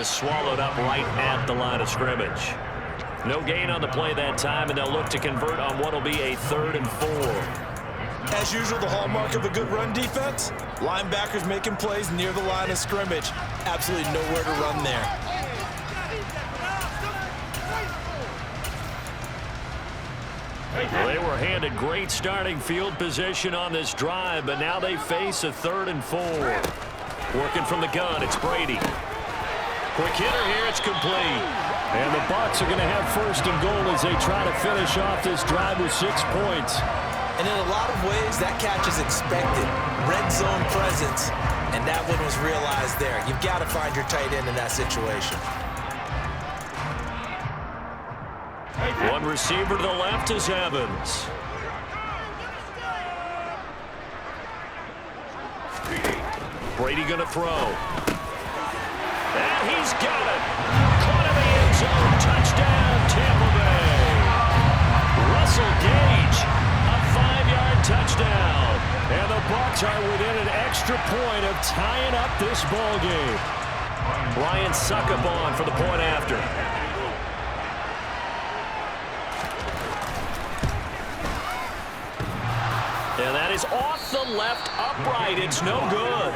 swallowed up right at the line of scrimmage. No gain on the play that time, and they'll look to convert on what will be a 3rd and 4. As usual, the hallmark of a good run defense, linebackers making plays near the line of scrimmage. Absolutely nowhere to run there. Well, they were handed great starting field position on this drive, but now they face a 3rd and 4. Working from the gun, it's Brady. Quick hitter here, it's complete. And the Bucs are going to have 1st and goal as they try to finish off this drive with 6 points. And in a lot of ways, that catch is expected. Red zone presence, and that one was realized there. You've got to find your tight end in that situation. One receiver to the left is Evans. Brady going to throw. And he's got it. Caught in the end zone. Touchdown, Tampa Bay. Russell Gage, a 5-yard touchdown. And the Bucs are within an extra point of tying up this ball game. Ryan Succabon for the point after. And that is off the left upright. It's no good.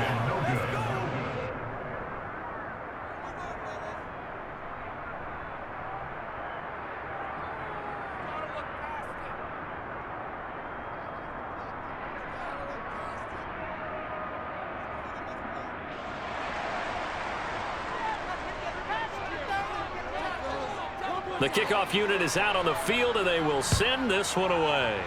The kickoff unit is out on the field, and they will send this one away.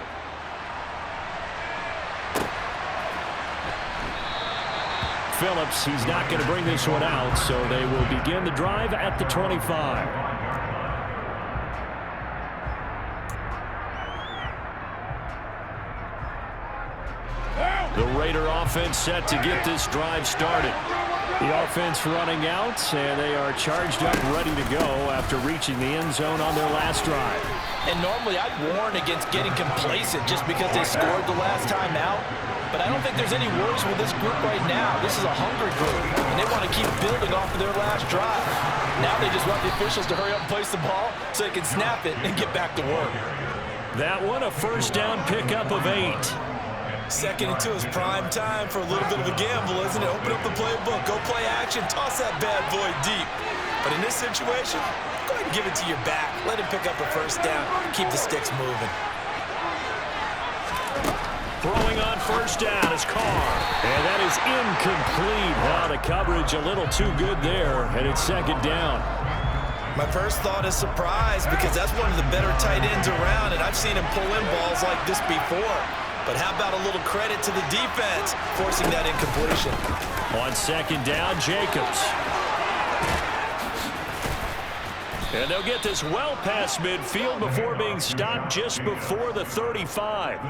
Phillips, he's not going to bring this one out, so they will begin the drive at the 25. The Raider offense set to get this drive started. The offense running out, and they are charged up, ready to go after reaching the end zone on their last drive. And normally I'd warn against getting complacent just because they scored the last time out. But I don't think there's any worries with this group right now. This is a hungry group, and they want to keep building off of their last drive. Now they just want the officials to hurry up and place the ball so they can snap it and get back to work. That one, a 1st down pickup of 8. 2nd and 2 is prime time for a little bit of a gamble, isn't it? Open up the playbook, go play action, toss that bad boy deep. But in this situation, go ahead and give it to your back. Let him pick up a 1st down, keep the sticks moving. Throwing on 1st down is Carr. And that is incomplete. Now the coverage a little too good there, and it's 2nd down. My first thought is surprise because that's one of the better tight ends around, and I've seen him pull in balls like this before. But how about a little credit to the defense forcing that incompletion? On 2nd down, Jacobs. And they'll get this well past midfield before being stopped just before the 35.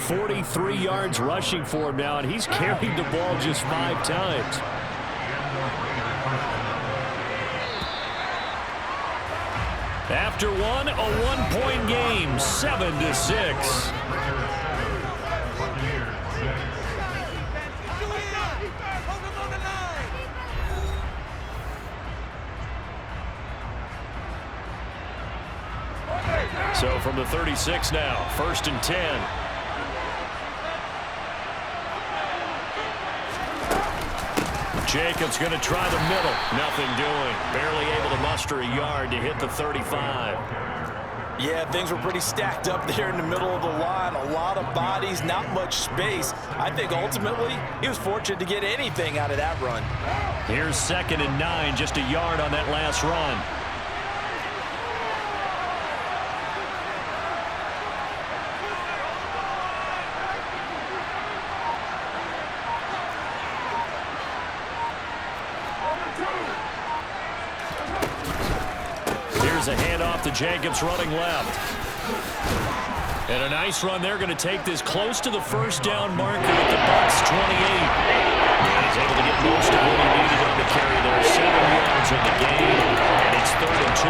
43 yards rushing for him now, and he's carried the ball just 5 times. After one, a 1-point game, 7-6. So from the 36 now, 1st and 10. Jacobs going to try the middle. Nothing doing. Barely able to muster a yard to hit the 35. Yeah, things were pretty stacked up there in the middle of the line. A lot of bodies, not much space. I think ultimately he was fortunate to get anything out of that run. Here's 2nd and 9, just a yard on that last run. A handoff to Jacobs running left. And a nice run there, going to take this close to the 1st down marker at the Bucs 28. And he's able to get most of what he needed on the carry there. 7 yards in the game, and it's 3rd and 2.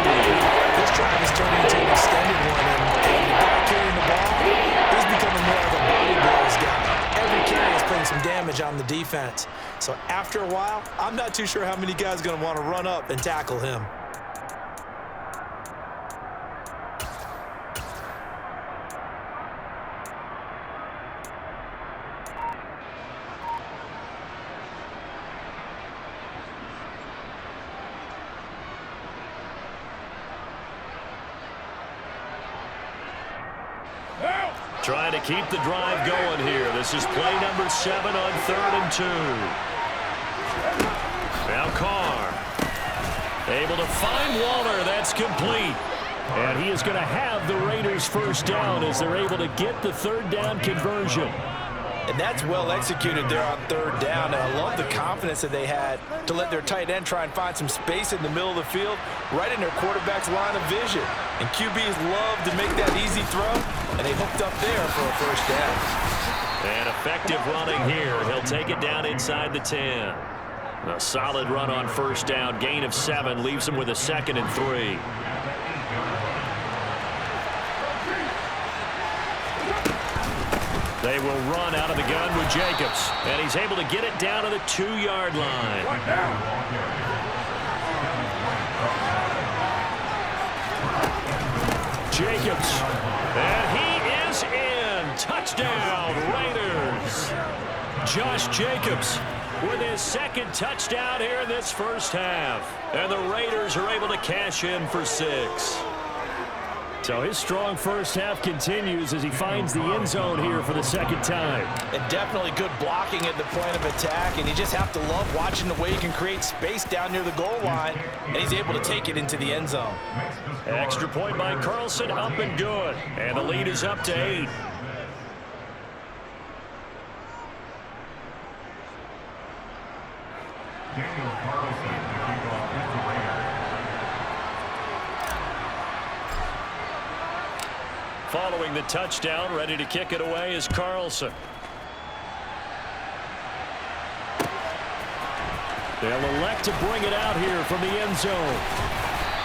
This drive is turning into an extended one, and the guy carrying the ball, he's becoming more of a body blows guy. Every carry is putting some damage damage on the defense. So after a while, I'm not too sure how many guys are going to want to run up and tackle him. Trying to keep the drive going here. This is play number 7 on 3rd and 2. Now Carr. Able to find Waller. That's complete. And he is going to have the Raiders first down as they're able to get the 3rd down conversion. And that's well executed there on 3rd down. And I love the confidence that they had to let their tight end try and find some space in the middle of the field, right in their quarterback's line of vision. And QBs love to make that easy throw, and they hooked up there for a first down. And effective running here. He'll take it down inside the 10. A solid run on first down. Gain of 7 leaves him with a 2nd and 3. They will run out of the gun with Jacobs. And he's able to get it down to the 2-yard line. Jacobs. And he is in. Touchdown, Raiders. Josh Jacobs with his 2nd touchdown here in this first half. And the Raiders are able to cash in for 6. So his strong first half continues as he finds the end zone here for the 2nd time. And definitely good blocking at the point of attack, and you just have to love watching the way he can create space down near the goal line, and he's able to take it into the end zone. Extra point by Carlson, up and good. And the lead is up to 8. Following the touchdown, ready to kick it away is Carlson. They'll elect to bring it out here from the end zone.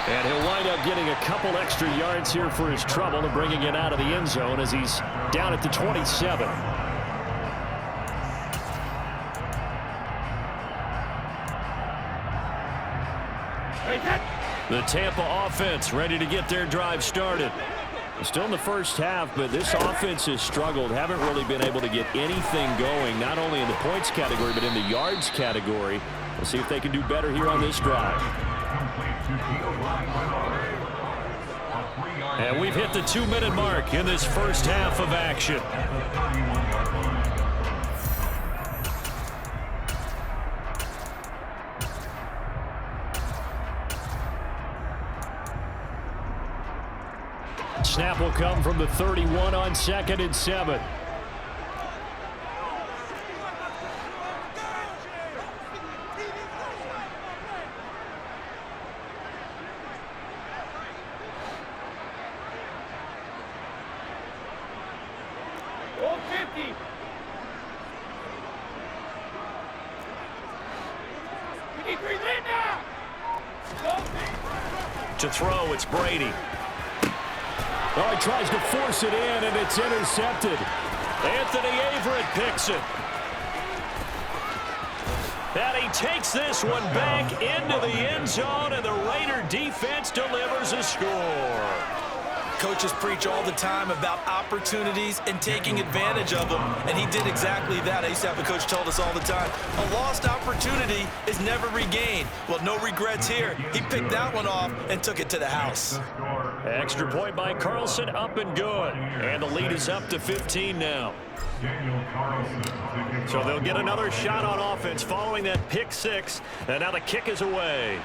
And he'll wind up getting a couple extra yards here for his trouble and bringing it out of the end zone as he's down at the 27. The Tampa offense ready to get their drive started. Still in the first half, but this offense has struggled. Haven't really been able to get anything going, not only in the points category, but in the yards category. We'll see if they can do better here on this drive. And we've hit the 2-minute mark in this first half of action. Snap will come from the 31 on 2nd and 7. To throw, it's Brady. Oh, he tries to force it in, and it's intercepted. Anthony Averett picks it. And he takes this one back into the end zone, and the Raider defense delivers a score. Coaches preach all the time about opportunities and taking advantage of them, and he did exactly that. I used to have a coach told us all the time, a lost opportunity is never regained. Well, no regrets here. He picked that one off and took it to the house. Extra point by Carlson, up and good. And the lead is up to 15 now. So they'll get another shot on offense following that pick 6, and now the kick is away.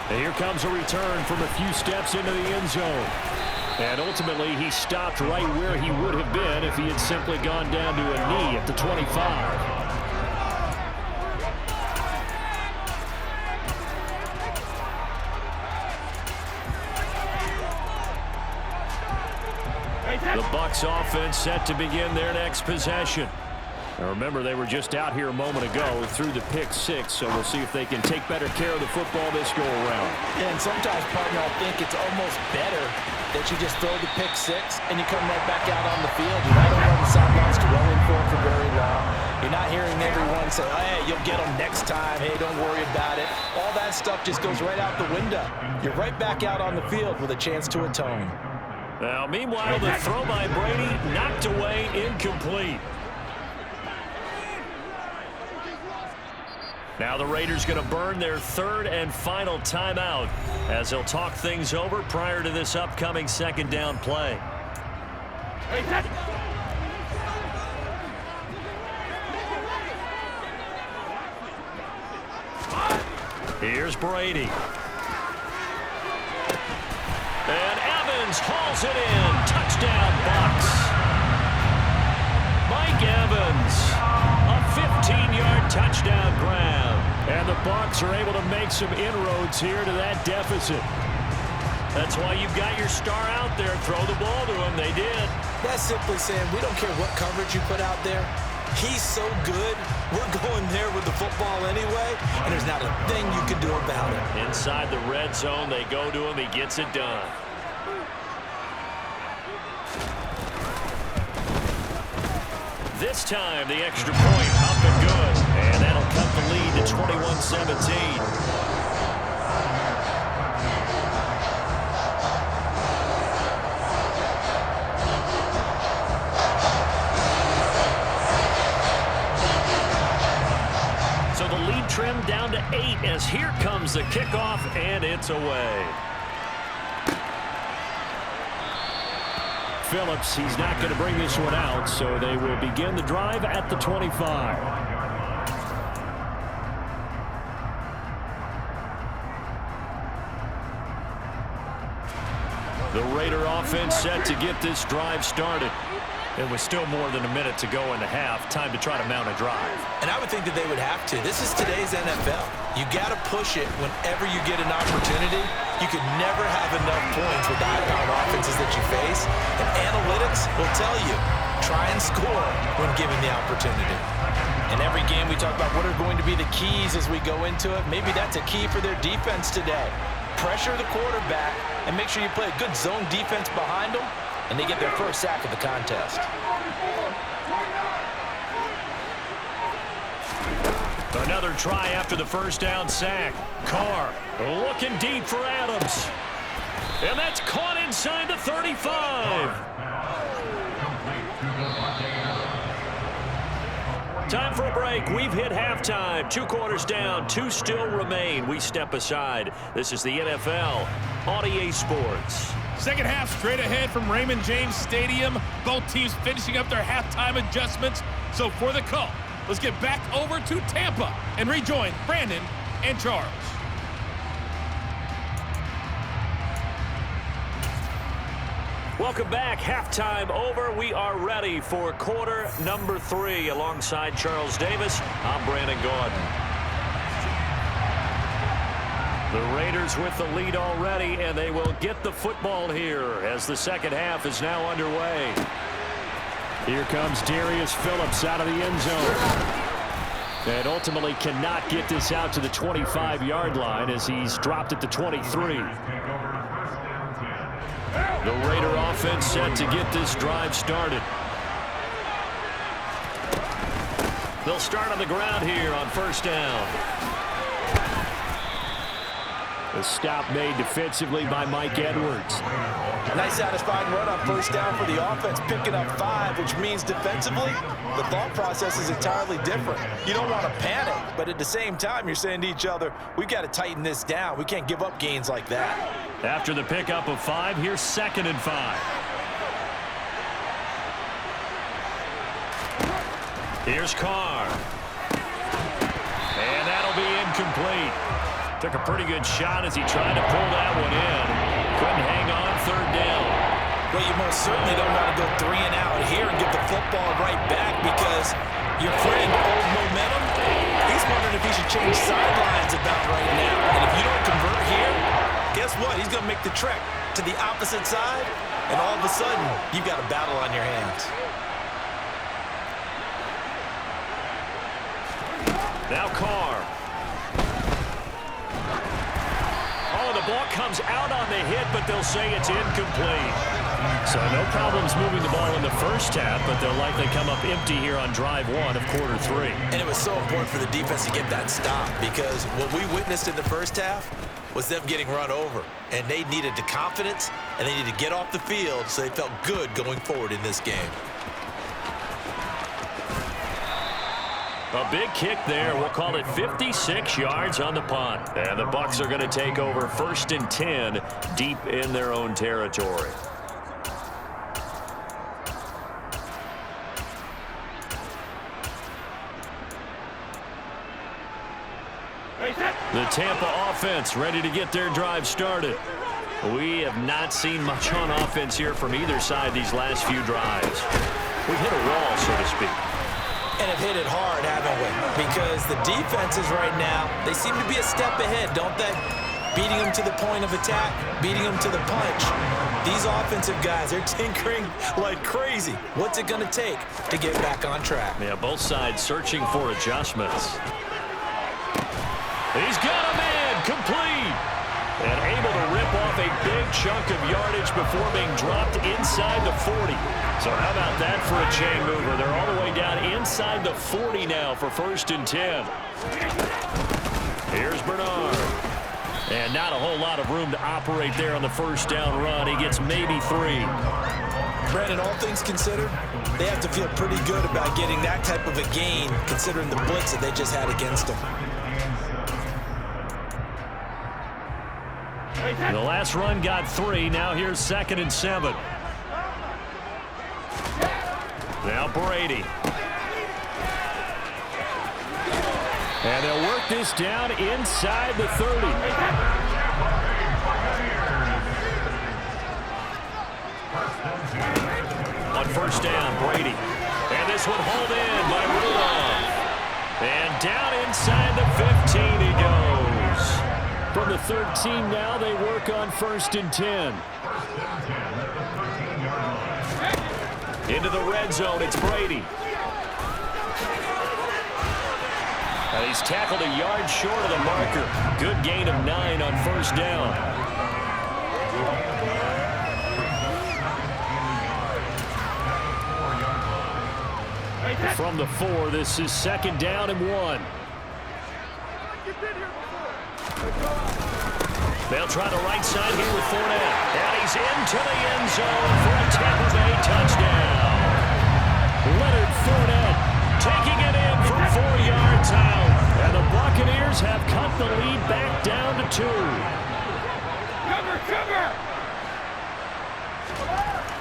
And here comes a return from a few steps into the end zone. And ultimately, he stopped right where he would have been if he had simply gone down to a knee at the 25. The Bucs offense set to begin their next possession. Now remember, they were just out here a moment ago through the pick 6, so we'll see if they can take better care of the football this go-around. Yeah, and sometimes, partner, I think it's almost better that you just throw the pick 6 and you come right back out on the field. You're not over on the sidelines to roll in for it from and say, hey, you'll get them next time. Hey, don't worry about it. All that stuff just goes right out the window. You're right back out on the field with a chance to atone. Now, meanwhile, the throw by Brady knocked away, incomplete. Now the Raiders going to burn their third and final timeout as they'll talk things over prior to this upcoming second down play. Here's Brady. And Evans hauls it in. Touchdown, Bucs. Mike Evans, a 15-yard touchdown grab. And the Bucs are able to make some inroads here to that deficit. That's why you've got your star out there. Throw the ball to him. They did. That's simply saying we don't care what coverage you put out there. He's so good, we're going there with the football anyway, and there's not a thing you can do about it. Inside the red zone, they go to him. He gets it done. This time, the extra point up and good. And that'll cut the lead to 21-17. Trimmed down to 8 as here comes the kickoff, and it's away. Phillips, he's not going to bring this one out, so they will begin the drive at the 25. The Raider offense set to get this drive started. It was still more than a minute to go in the half. Time to try to mount a drive. And I would think that they would have to. This is today's NFL. You got to push it whenever you get an opportunity. You could never have enough points with the high-powered offenses that you face. And analytics will tell you, try and score when given the opportunity. In every game we talk about what are going to be the keys as we go into it. Maybe that's a key for their defense today. Pressure the quarterback and make sure you play a good zone defense behind them. And they get their first sack of the contest. Another try after the first down sack. Carr looking deep for Adams. And that's caught inside the 35. Time for a break. We've hit halftime. 2 quarters down. 2 still remain. We step aside. This is the NFL on EA Sports. Second half straight ahead from Raymond James Stadium. Both teams finishing up their halftime adjustments. So for the call, let's get back over to Tampa and rejoin Brandon and Charles. Welcome back. Halftime over. We are ready for quarter number 3. Alongside Charles Davis, I'm Brandon Gordon. The Raiders with the lead already, and they will get the football here as the second half is now underway. Here comes Darius Phillips out of the end zone. And ultimately cannot get this out to the 25-yard line as he's dropped at the 23. The Raider offense set to get this drive started. They'll start on the ground here on first down. The stop made defensively by Mike Edwards. A nice satisfying run on first down for the offense, picking up 5, which means defensively, the thought process is entirely different. You don't want to panic, but at the same time, you're saying to each other, we've got to tighten this down. We can't give up gains like that. After the pickup of 5, here's 2nd and 5. Here's Carr. And that'll be incomplete. Took a pretty good shot as he tried to pull that one in. Couldn't hang on, 3rd down. Well, you most certainly don't want to go 3 and out here and get the football right back because your friend, Old Momentum, he's wondering if he should change sidelines about right now. And if you don't convert here, guess what? He's going to make the trek to the opposite side, and all of a sudden, you've got a battle on your hands. Now Carr. Oh, the the ball comes out on the hit, but they'll say it's incomplete. So no problems moving the ball in the first half, but they'll likely come up empty here on drive one of quarter three. And it was so important for the defense to get that stop, because what we witnessed in the first half was them getting run over. And they needed the confidence, and they needed to get off the field so they felt good going forward in this game. A big kick there. We'll call it 56 yards on the punt. And the Bucs are going to take over 1st and 10 deep in their own territory. The Tampa offense ready to get their drive started. We have not seen much on offense here from either side these last few drives. We've hit a wall, so to speak. And have hit it hard, haven't we? Because the defenses right now, they seem to be a step ahead, don't they? Beating them to the point of attack, beating them to the punch. These offensive guys, they're tinkering like crazy. What's it going to take to get back on track? Yeah, both sides searching for adjustments. He's got a man, complete. And able to rip off a big chunk of yardage before being dropped inside the 40. So how about that for a chain mover? They're all the way down inside the 40 now for 1st and 10. Here's Bernard. And not a whole lot of room to operate there on the first down run. He gets maybe 3. Brandon, all things considered, they have to feel pretty good about getting that type of a gain considering the blitz that they just had against them. The last run got 3. Now here's 2nd and 7. Now Brady. And they'll work this down inside the 30. On first down, Brady. And this one hauled in by Rudolph. And down inside the 15 he goes. From the 13 now, they work on 1st and 10. Into the red zone, it's Brady. And he's tackled a yard short of the marker. Good gain of 9 on first down. From the 4, this is 2nd down and 1. They'll try the right side here with Fournette. And he's into the end zone for a Tampa Bay touchdown. Leonard Fournette taking it in from 4 yards out. And the Buccaneers have cut the lead back down to 2.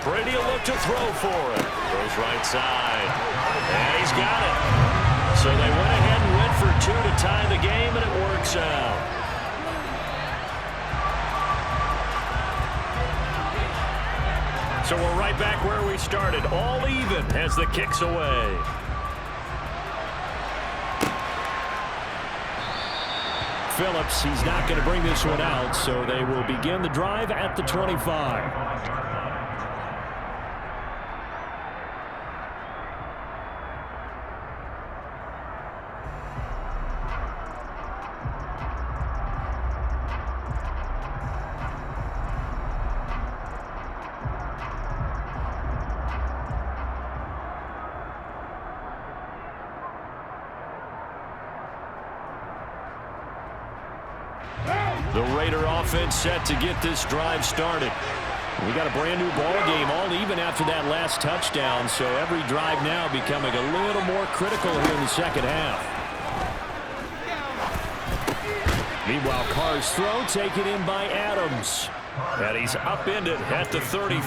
Brady will look to throw for it. Throws right side. And he's got it. So they went ahead and went for 2 to tie the game, and it works out. So we're right back where we started, all even as the kick's away. Phillips, he's not going to bring this one out, so they will begin the drive at the 25. The Raider offense set to get this drive started. We got a brand new ball game, all even after that last touchdown, so every drive now becoming a little more critical here in the second half. Meanwhile, Carr's throw taken in by Adams. And he's upended at the 33,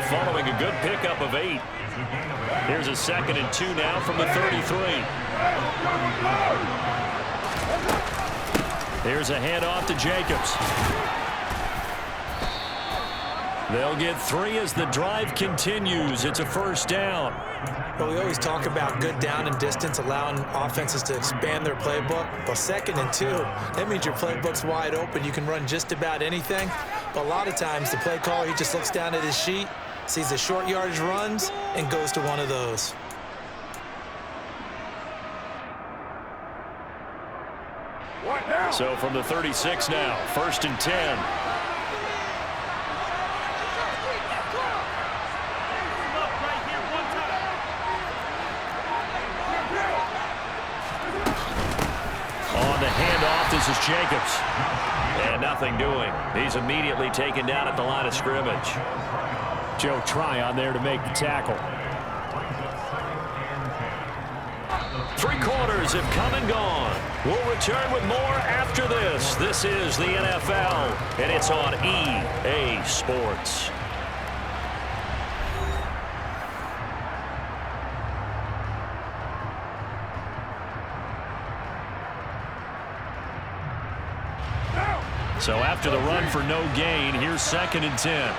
following a good pickup of 8. Here's a 2nd and 2 now from the 33. Here's a handoff to Jacobs. They'll get 3 as the drive continues. It's a first down. Well, we always talk about good down and distance, allowing offenses to expand their playbook. Well, 2nd and 2, that means your playbook's wide open. You can run just about anything. But a lot of times, the play caller, he just looks down at his sheet, sees the short yardage runs, and goes to one of those. So from the 36 now, 1st and 10. On the handoff, this is Jacobs. And nothing doing. He's immediately taken down at the line of scrimmage. Joe Tryon there to make the tackle. 3 quarters have come and gone. We'll return with more after this. This is the NFL, and it's on EA Sports. So after the run for no gain, here's 2nd and 10.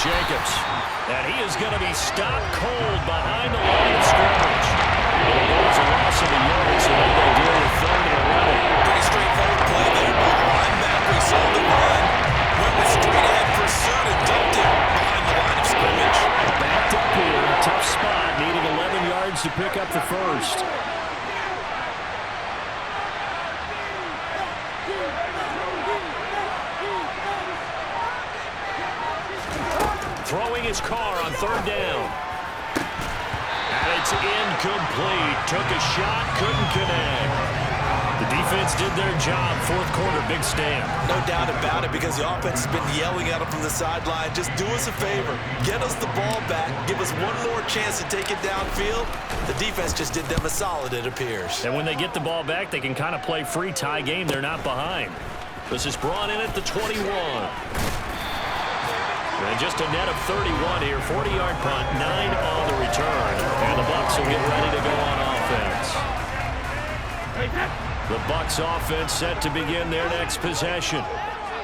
Jacobs, and he is going to be stopped cold behind the line of scrimmage. There's a loss of the yards, so then they deal with 3rd and 11. Pretty straightforward play there. Linebacker saw the run, went with straight ahead pursuit and dumped it behind the line of scrimmage. Backed up here, tough spot, needing 11 yards to pick up the first. Throwing his car on 3rd down. And it's incomplete. Took a shot, couldn't connect. The defense did their job. 4th quarter, big stand. No doubt about it, because the offense has been yelling at him from the sideline. Just do us a favor. Get us the ball back. Give us one more chance to take it downfield. The defense just did them a solid, it appears. And when they get the ball back, they can kind of play free tie game. They're not behind. This is brought in at the 21. And just a net of 31 here. 40-yard punt, 9 on the return. And the Bucs will get ready to go on offense. The Bucs offense set to begin their next possession.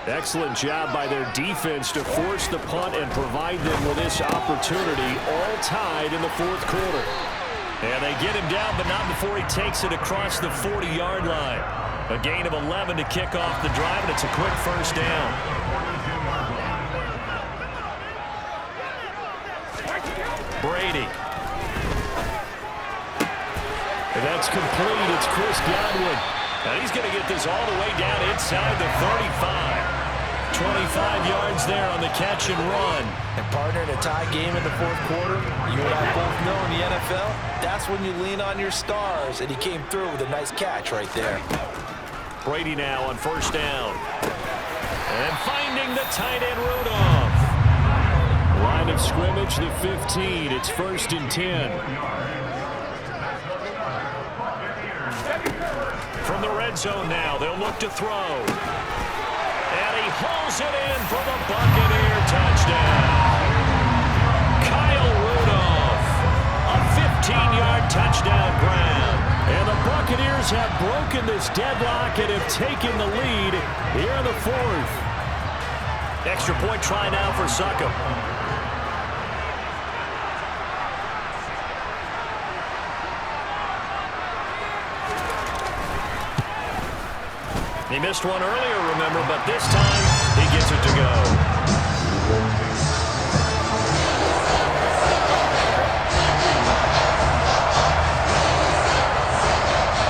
Excellent job by their defense to force the punt and provide them with this opportunity, all tied in the 4th quarter. And they get him down, but not before he takes it across the 40-yard line. A gain of 11 to kick off the drive, and it's a quick 1st down. Brady. And that's complete. It's Chris Godwin. And he's going to get this all the way down inside the 35. 25 yards there on the catch and run. And partner, in a tie game in the 4th quarter, you and I both know in the NFL, that's when you lean on your stars. And he came through with a nice catch right there. Brady now on 1st down. And finding the tight end Rudolph. Line of scrimmage, the 15. It's 1st and 10. From the red zone now, they'll look to throw. And he hauls it in for the Buccaneer touchdown. Kyle Rudolph, a 15-yard touchdown grab. And the Buccaneers have broken this deadlock and have taken the lead here in the 4th. Extra point try now for Succop. He missed one earlier, remember, but this time he gets it to go.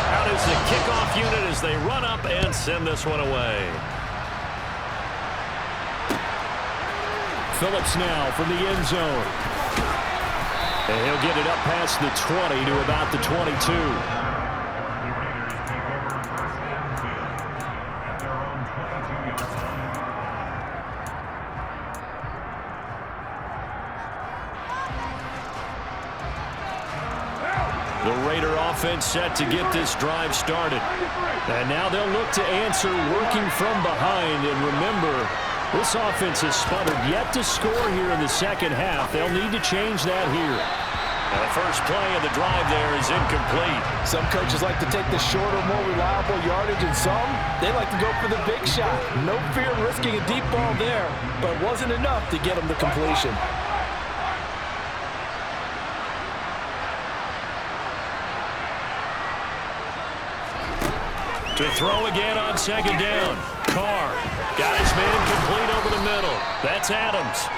Out is the kickoff unit as they run up and send this one away. Phillips now from the end zone. And he'll get it up past the 20 to about the 22. The Raider offense set to get this drive started. And now they'll look to answer working from behind. And remember, this offense has sputtered yet to score here in the 2nd half. They'll need to change that here. And the first play of the drive there is incomplete. Some coaches like to take the shorter, more reliable yardage, and some, they like to go for the big shot. No fear in risking a deep ball there, but it wasn't enough to get them the completion. To throw again on second down. Carr got his man complete over the middle. That's Adams.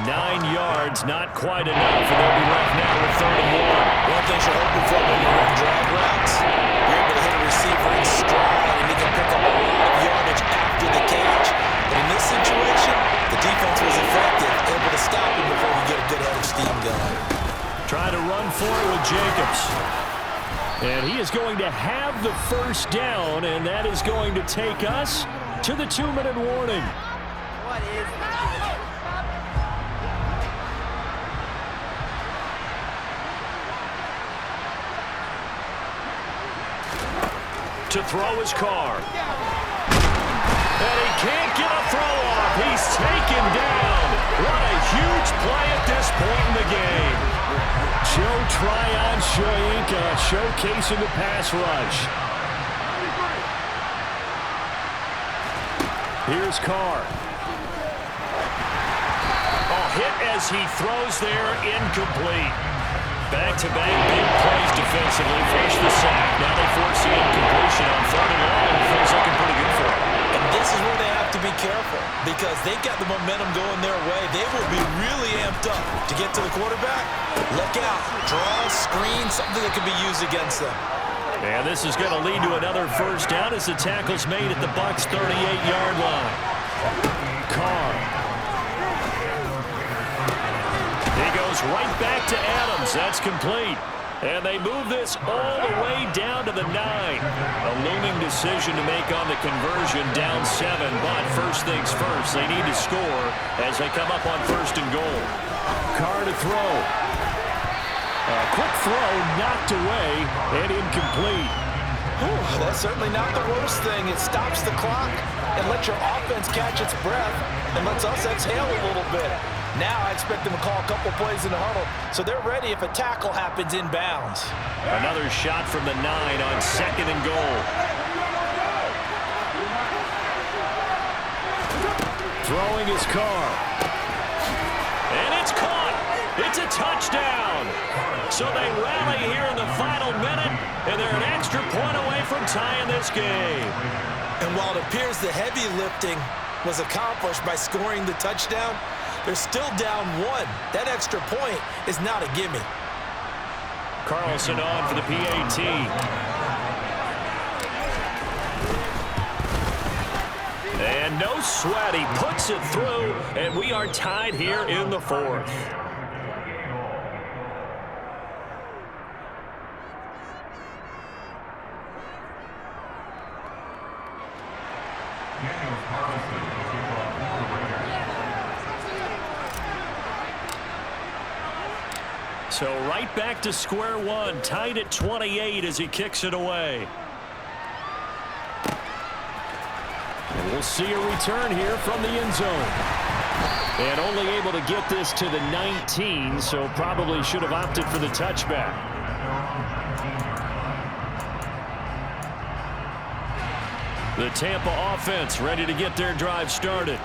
9 yards, not quite enough, and they'll be left now with 3rd and 1. One thing you're hoping for when you're running drag routes, you're able to hit a receiver in stride, and he can pick up a lot of yardage after the catch. But in this situation, the defense was effective, able to stop him before he get a good head of steam going. Trying to run for it with Jacobs. And he is going to have the 1st down, and that is going to take us to the 2-minute warning. What is that? To throw his Carr. And he can't get a throw off. He's taken down. What a huge play at this point in the game. Joe Tryon-Shoyinka showcasing the pass rush. Here's Carr. Oh, hit as he throws there, incomplete. Back-to-back big plays defensively. First the sack. Now they force the incompletion on 3rd and long. Things looking pretty good for them. And this is where they have to be careful because they've got the momentum going their way. They will be really amped up to get to the quarterback. Look out. Draw, screen, something that can be used against them. And this is going to lead to another 1st down as the tackle's made at the Bucs' 38-yard line. Carr. He goes right back to Adams. That's complete. And they move this all the way down to the 9. A looming decision to make on the conversion, down 7. But first things first, they need to score as they come up on 1st and goal. Carr to throw. A quick throw knocked away and incomplete. Whew, that's certainly not the worst thing. It stops the clock and lets your offense catch its breath and lets us exhale a little bit. Now I expect them to call a couple plays in the huddle, so they're ready if a tackle happens inbounds. Another shot from the 9 on 2nd and goal. Throwing his Carr. And it's caught. It's a touchdown. So they rally here in the final minute, and they're an extra point away from tying this game. And while it appears the heavy lifting was accomplished by scoring the touchdown, they're still down 1. That extra point is not a gimme. Carlson on for the PAT. And no sweat. He puts it through, and we are tied here in the 4th. So right back to square one, tied at 28 as he kicks it away. And we'll see a return here from the end zone. And only able to get this to the 19, so probably should have opted for the touchback. The Tampa offense ready to get their drive started.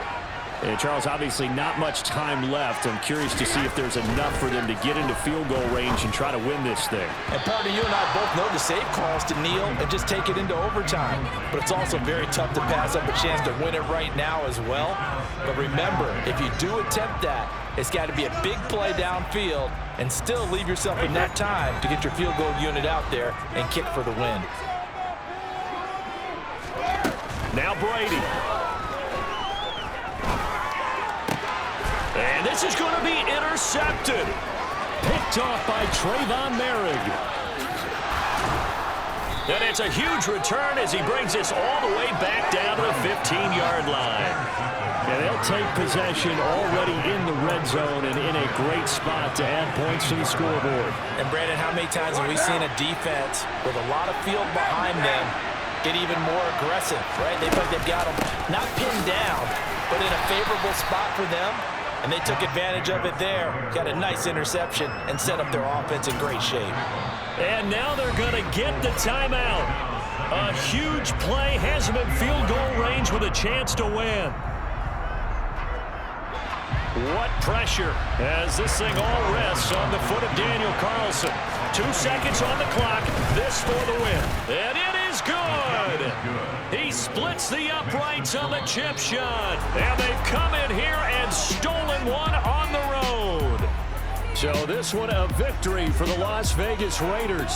And Charles, obviously not much time left. I'm curious to see if there's enough for them to get into field goal range and try to win this thing. And partner, you and I both know the safe calls to kneel and just take it into overtime. But it's also very tough to pass up a chance to win it right now as well. But remember, if you do attempt that, it's got to be a big play downfield and still leave yourself enough time to get your field goal unit out there and kick for the win. Now Brady. And this is going to be intercepted. Picked off by Trayvon Merrick. And it's a huge return as he brings this all the way back down to the 15-yard line. And they'll take possession already in the red zone and in a great spot to add points to the scoreboard. And Brandon, how many times have we seen a defense with a lot of field behind them get even more aggressive, right? They feel like they've got them not pinned down, but in a favorable spot for them. And they took advantage of it there. Got a nice interception and set up their offense in great shape. And now they're going to get the timeout. A huge play has them in field goal range with a chance to win. What pressure as this thing all rests on the foot of Daniel Carlson. 2 seconds on the clock. This for the win. And it is is good. He splits the uprights on the chip shot. And they've come in here and stolen one on the road. So this one a victory for the Las Vegas Raiders.